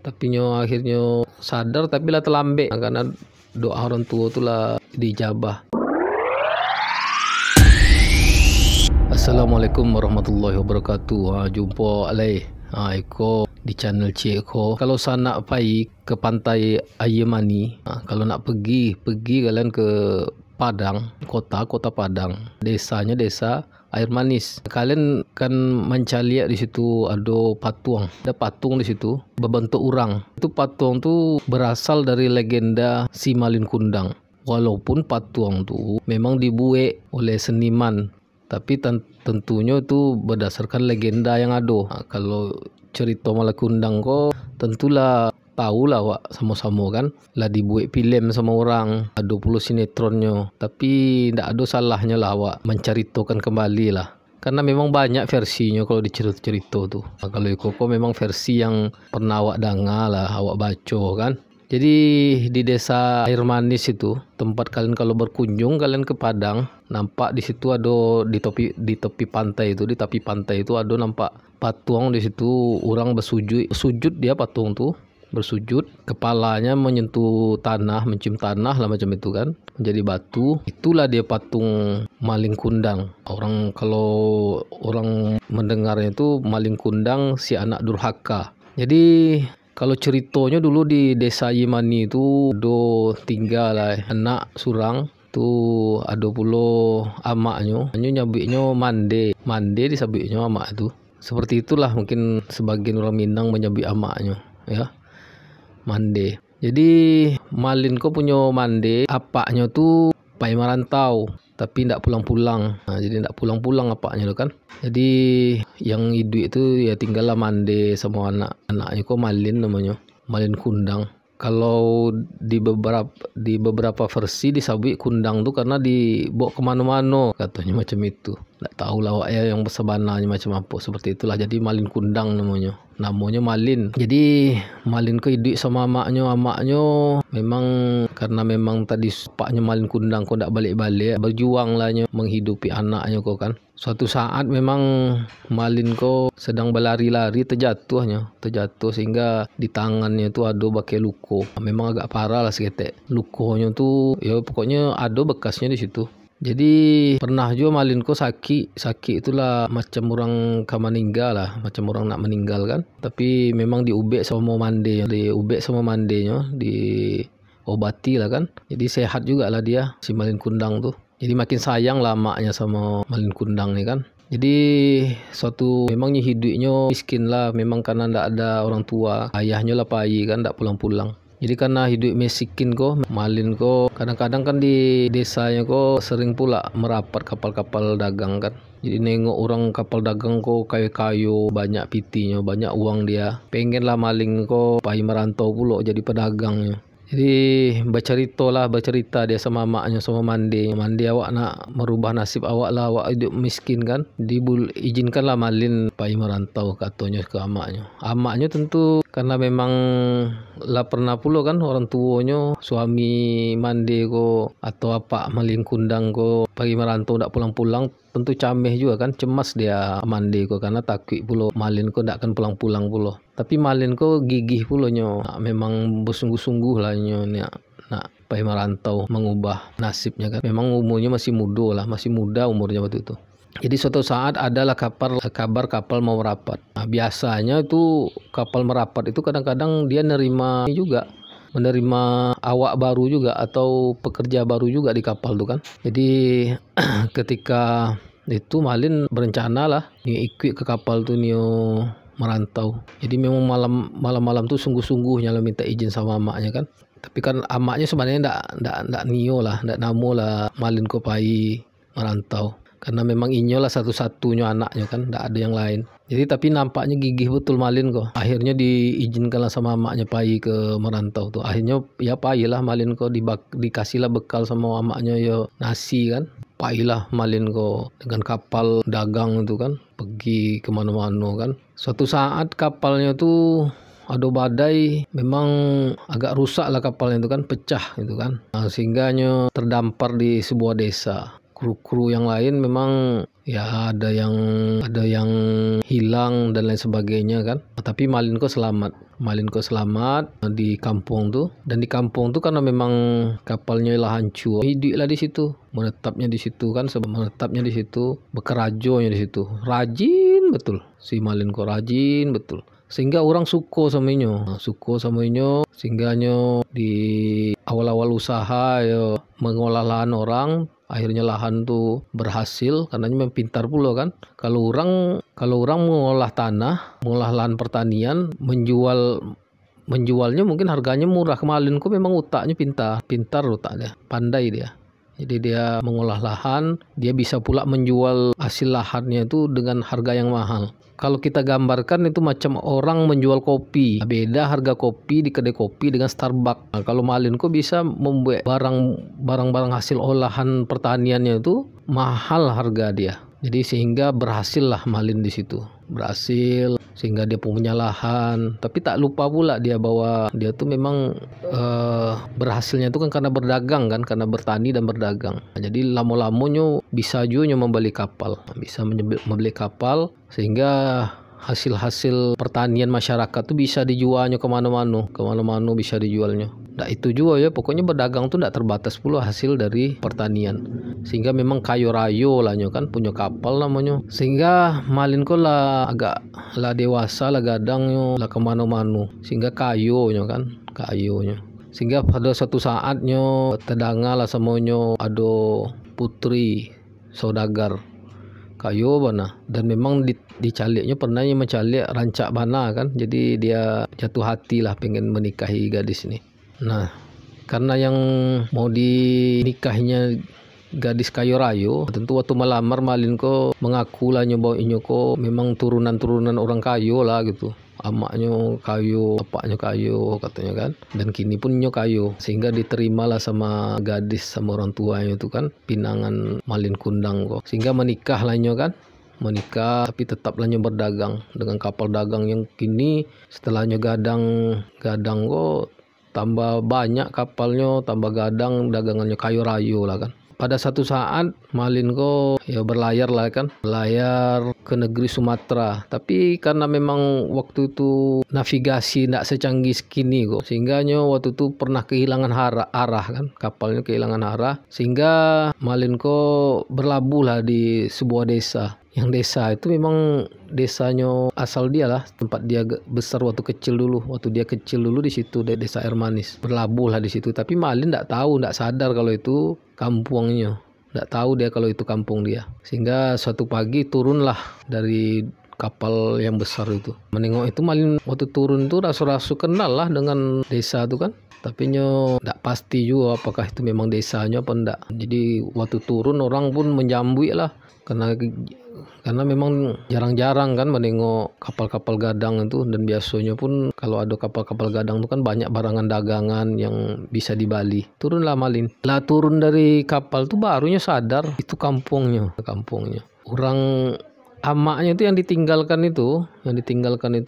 tapi nyo akhirnya sadar tapi lah terlambat karena doa orang tua tu lah dijabah. Assalamualaikum warahmatullahi wabarakatuh. Jumpa lagi Eko di channel Cik Eko. Kalau saya nak pergi ke pantai Ayemani, kalau nak pergi kalian ke Padang, kota Padang. Desanya desa Air Manis. Kalian kan mencari di situ ada patung. Ada patung di situ berbentuk orang. Itu patung tu berasal dari legenda si Malin Kundang. Walaupun patung tu memang dibuat oleh seniman, tapi tentunya itu berdasarkan legenda yang ada. Kalau cerita Malin Kundang kok tentulah tahulah wak sama-sama kan, lah dibuat filem sama orang, ada puluh sinetronnya, tapi tidak ada salahnya lah wak menceritakan kembali lah, karena memang banyak versinya kalau dicerita-cerita tu. Kalau Koko memang versi yang pernah awak dengar lah, awak baca kan. Jadi di desa Air Manis itu tempat kalian kalau berkunjung kalian ke Padang, nampak di situ ada di tepi pantai itu, ada nampak patung di situ, orang bersujud dia patung tu bersujud, kepalanya menyentuh tanah, mencium tanah lah macam itu kan, menjadi batu. Itulah dia patung Malin Kundang. Kalau orang mendengarnya itu Malin Kundang si anak durhaka. Jadi kalau ceritanya dulu di desa Yemani itu do tinggal lah anak surang tu, ada pula amaknya, nyabiknya mande disabiknya amak itu. Seperti itulah mungkin sebagian orang Minang menyabik amaknya ya, mande. Jadi Malin ko punya mande, apaknya tu pai merantau tapi ndak pulang-pulang. Jadi ndak pulang-pulang apaknya tu kan. Jadi yang hidup itu ya tinggallah mande sama anaknya ko Malin namanya, Malin Kundang. Kalau di beberapa versi disabik Kundang tu karena dibawa kemana-mana katanya macam itu. Tak tahulah awak ya yang sebenarnya macam apa, seperti itulah. Jadi Malin Kundang namanya Malin. Jadi Malin ko hidup sama amaknya memang karena memang tadi paknya Malin Kundang ko ndak balik-balik, berjuang lahnya menghidupi anaknya ko kan. Suatu saat memang Malin ko sedang berlari-lari terjatuh sehingga di tangannya tu ada pakai luka. Memang agak parah lah seketek. Lukanya tu ya pokoknya ada bekasnya di situ. Jadi pernah juga Malin ko sakit itulah macam orang meninggal lah, macam orang nak meninggal kan. Tapi memang diubek sama mandenya, diobati lah kan. Jadi sehat juga lah dia si Malin Kundang tu. Jadi makin sayang lah maknya sama Malin Kundang ni kan. Jadi memangnya hidupnya miskin lah, memang karena ndak ada orang tua, ayahnya lah pai kan ndak pulang-pulang. Jadi karena hidup miskin ko, Malin ko kadang-kadang kan di desanya ko sering pula merapat kapal-kapal dagang kan. Jadi nengok orang kapal dagang ko kayu-kayu, banyak pitinya, banyak uang dia. Pengen lah Malin ko pai merantau pula jadi pedagangnya. Jadi bercerita dia sama maknya sama mande awak nak merubah nasib awak lah, awak hidup miskin kan, izinkanlah Malin pai merantau katanya ke amaknya tentu karena memang lah pernah pula kan orang tuanya suami mande ko atau apa Malin Kundang ko pai merantau ndak pulang-pulang, tentu cameh juga kan, cemas dia mande ko karena takut pula Malin ko ndak akan pulang-pulang pula. Tapi Malin ko gigih pulanya, memang bersungguh-sungguh lah nak pai merantau mengubah nasibnya kan. Memang umurnya masih muda umurnya waktu itu. Jadi suatu saat adalah kabar kapal mau merapat. Biasanya itu kapal merapat itu kadang-kadang dia menerima awak baru juga atau pekerja baru juga di kapal tu kan. Jadi ketika itu Malin berencana lah ikut ke kapal tu merantau. Jadi memang malam-malam tu sungguh-sungguhnya lah minta izin sama amaknya kan. Tapi kan amaknya sebenarnya ndak namo lah Malin ko pai merantau. Karena memang inyo lah satu-satunya anaknya kan, ndak ada yang lain. Jadi tapi nampaknya gigih betul Malin ko. Akhirnya diizinkanlah sama amaknya pai ke merantau tu. Akhirnya ya pai lah Malin ko, dikasihlah bekal sama amaknya ya nasi kan. Pailah Malin ko dengan kapal dagang itu kan pergi kemana-mana kan. Suatu saat kapalnya tu ada badai, memang agak rusak lah kapalnya itu kan, pecah itu kan. Sehingganya terdampar di sebuah desa. Kru-kru yang lain memang ya ada yang hilang dan lain sebagainya kan. Tapi Malin ko selamat. Malin ko selamat di kampung tuh, dan di kampung tuh karena memang kapalnya lah hancur, hidup lah di situ, menetapnya di situ kan, sebab menetapnya di situ, bekerajonya di situ, rajin betul si Malin ko, rajin betul, sehingga orang suko sama inyo, sehingga nyo di awal-awal usaha yo mengolah lahan orang, akhirnya lahan tuh berhasil karena memang pintar pula kan. Kalau orang mengolah tanah, mengolah lahan pertanian, menjualnya mungkin harganya murah. Kemarin kok memang utaknya pintar utaknya, pandai dia. Jadi dia mengolah lahan, dia bisa pula menjual hasil lahannya itu dengan harga yang mahal. Kalau kita gambarkan itu macam orang menjual kopi. Beda harga kopi di kedai kopi dengan Starbucks. Nah, kalau Malin kok bisa membuat barang-barang hasil olahan pertaniannya itu mahal harga dia. Jadi sehingga berhasil lah Malin di situ. Berhasil sehingga dia punya lahan. Tapi tak lupa pula dia bahwa dia tuh memang berhasilnya itu kan karena berdagang kan, karena bertani dan berdagang. Nah, jadi lamo-lamonya bisa juga membeli kapal, membeli kapal sehingga hasil-hasil pertanian masyarakat tuh bisa dijualnya kemana-mana bisa dijualnya. Nah itu juga ya, pokoknya berdagang tuh tidak terbatas pula hasil dari pertanian, sehingga memang kayo rayo lah nyo kan, punya kapal namanya, sehingga Malin ko lah agak lah dewasa lah gadang nyo lah kemana-mana, sehingga kayo nyo kan, sehingga pada suatu saat nyo tedanga lah semuanya ada putri saudagar kayo bana, dan memang dicaliknya pernah mencalik rancak bana kan, jadi dia jatuh hati lah pengen menikahi gadis ini. Nah karena yang mau dinikahinya gadis kayo rayo, tentu waktu melamar Malin ko mengaku lah nyoba inyo ko memang turunan orang kayo lah gitu, amaknya kayo, bapaknya kayo katanya kan, dan kini pun nyo kayo, sehingga diterimalah sama gadis sama orang tuanya itu kan, pinangan Malin Kundang kok, sehingga menikah lah nyo kan, tapi tetaplah nyo berdagang dengan kapal dagang yang kini setelahnya gadang kok tambah banyak kapalnya, tambah gadang dagangannya kayo rayo lah kan. Pada satu saat Malin ko ya berlayar ke negeri Sumatera, tapi karena memang waktu itu navigasi tidak secanggih kini kok, sehingga waktu itu pernah kehilangan arah kan, kapalnya kehilangan arah, sehingga Malin ko berlabuh lah di sebuah desa. Yang desa itu memang desanya asal dia lah, tempat dia besar waktu dia kecil dulu di situ, di desa Air Manis, berlabuh lah di situ. Tapi Malin tidak sadar kalau itu kampungnya, tidak tahu dia kalau itu kampung dia, sehingga suatu pagi turunlah dari kapal yang besar itu. Menengok itu Malin waktu turun tuh rasu-rasu kenal lah dengan desa itu kan, tapi tidak pasti juga apakah itu memang desanya apa enggak. Jadi waktu turun orang pun menyambut lah, karena memang jarang-jarang kan menengok kapal-kapal gadang itu, dan biasanya pun kalau ada kapal-kapal gadang itu kan banyak barangan dagangan yang bisa di Bali. Turunlah Malin. Lah turun dari kapal tuh barunya sadar itu kampungnya. Orang amaknya itu yang ditinggalkan itu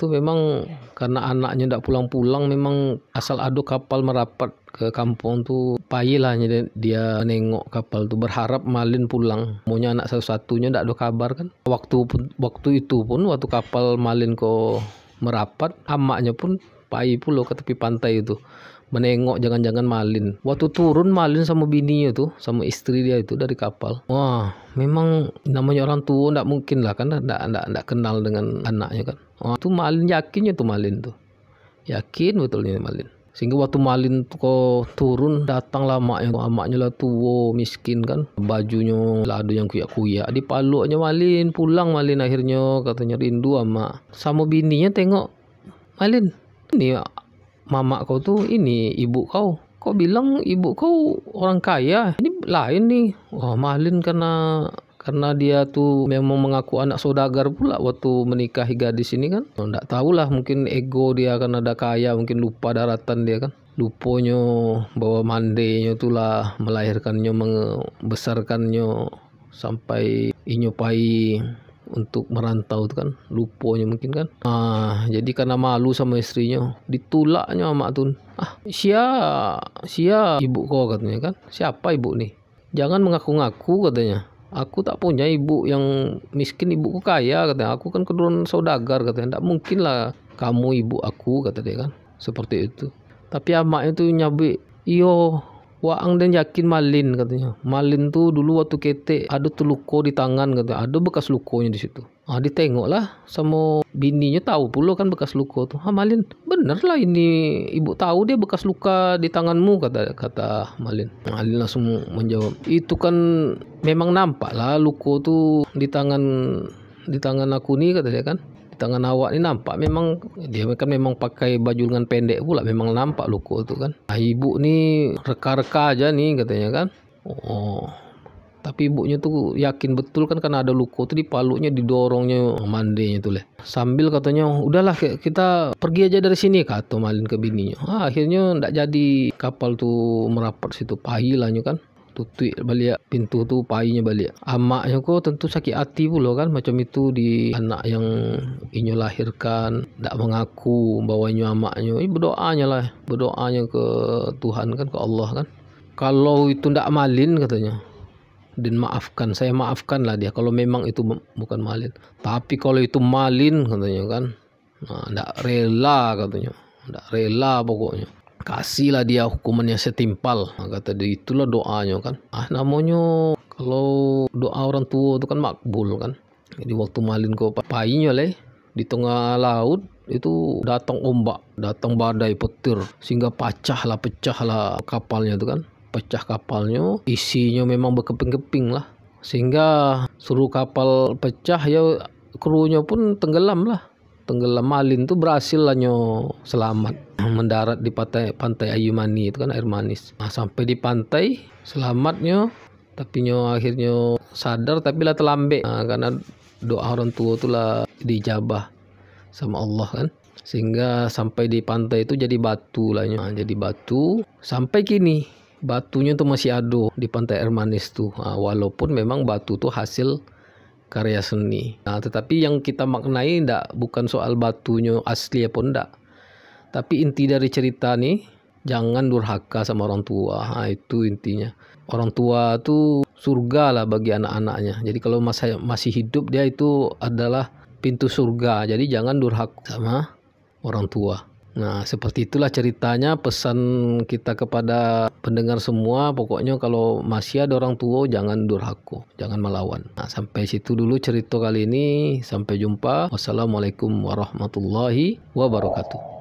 memang karena anaknya tidak pulang-pulang, memang asal ada kapal merapat ke kampung tuh payilah dia menengok kapal tuh, berharap Malin pulang, maunya anak satu-satunya, tidak ada kabar kan. Waktu itu pun waktu kapal Malin ko merapat, amaknya pun payi pula ke tepi pantai itu menengok jangan-jangan Malin. Waktu turun Malin sama bininya tuh, sama istri dia itu dari kapal. Wah, memang namanya orang tua tidak mungkin lah kan, tidak kenal dengan anaknya kan. Wah, tuh Malin yakinnya tuh Malin tuh. Yakin betulnya Malin. Sehingga waktu Malin tuh kok turun, datanglah amaknya lah tua miskin kan, bajunya lah ada yang kuyak-kuyak, dipaluknya Malin, pulang Malin akhirnya, katanya rindu amak. Sama bininya tengok, Malin, ini mama kau tuh, ini ibu kau bilang ibu kau orang kaya, ini lain nih. Wah Malin karena dia tuh memang mengaku anak saudagar pula waktu menikahi gadis ini kan. Tidak tahulah, mungkin ego dia karena ada kaya, mungkin lupa daratan dia kan. Lupanya bahwa mandenya itulah melahirkannya, membesarkannya sampai inyopai untuk merantau itu kan, lupanya mungkin kan. Jadi karena malu sama istrinya, ditulaknya mak tuh. Sia ibu kau katanya kan. Siapa ibu nih? Jangan mengaku-ngaku katanya. Aku tak punya ibu yang miskin, ibuku kaya katanya. Aku kan keturunan saudagar katanya. Tidak mungkin lah kamu ibu aku, kata dia kan, seperti itu. Tapi amaknya tuh nyabik, iyo waang dan yakin malin, katanya. Malin tuh dulu waktu ketek ada tuh luko di tangan, katanya, ada bekas lukonya di situ. Ditengok lah sama bininya, tahu pula kan bekas luka tuh. Malin, bener lah ini ibu tahu dia bekas luka di tanganmu, kata Malin. Malin langsung menjawab, itu kan memang nampak lah luka tuh di tangan aku nih, kata dia kan. Di tangan awak ini nampak, memang dia kan memang pakai baju lengan pendek pula, memang nampak luka itu kan. Ibu nih reka-reka aja nih, katanya kan. Tapi ibunya tuh yakin betul kan, karena ada luka tuh di palunya, didorongnya mandinya tuh leh. Sambil katanya, udahlah kita pergi aja dari sini, kata Malin ke bininya. Akhirnya ndak jadi kapal tuh merapat situ, pahilahnya kan. Tutup balik pintu tuh, painya balik. Amaknya kok tentu sakit hati pula kan, macam itu di anak yang inyo lahirkan, ndak mengaku bahwa inyo amaknya. Berdoanya ke Tuhan kan, ke Allah kan. Kalau itu ndak Malin, katanya, dan maafkan, saya maafkan lah dia kalau memang itu bukan Malin. Tapi kalau itu Malin, katanya kan, ndak rela, katanya, ndak rela pokoknya. Kasihlah dia hukuman yang setimpal, kata dia. Itulah doanya kan. Namanya kalau doa orang tua itu kan makbul kan. Jadi waktu Malin kok painya leh di tengah laut itu, datang ombak, datang badai petir, sehingga pecah lah kapalnya itu kan. Pecah kapalnya, isinya memang berkeping-keping lah, sehingga suruh kapal pecah ya, krunya pun tenggelam. Malin tuh berhasil lah selamat, mendarat di pantai Ayu Mani itu kan, air manis. Sampai di pantai selamatnya, tapi akhirnya sadar, tapi lah terlambat, karena doa orang tua itulah dijabah sama Allah kan, sehingga sampai di pantai itu jadi batu lah, jadi batu sampai kini. Batunya tuh masih ada di pantai air manis tuh, walaupun memang batu tuh hasil karya seni. Tetapi yang kita maknai bukan soal batunya asli apa enggak, tapi inti dari cerita nih, jangan durhaka sama orang tua. Itu intinya. Orang tua tuh surga lah bagi anak-anaknya. Jadi kalau masih hidup, dia itu adalah pintu surga. Jadi jangan durhaka sama orang tua. Seperti itulah ceritanya. Pesan kita kepada pendengar semua, pokoknya kalau masih ada orang tua, jangan durhaka, jangan melawan. Sampai situ dulu cerita kali ini. Sampai jumpa. Wassalamualaikum warahmatullahi wabarakatuh.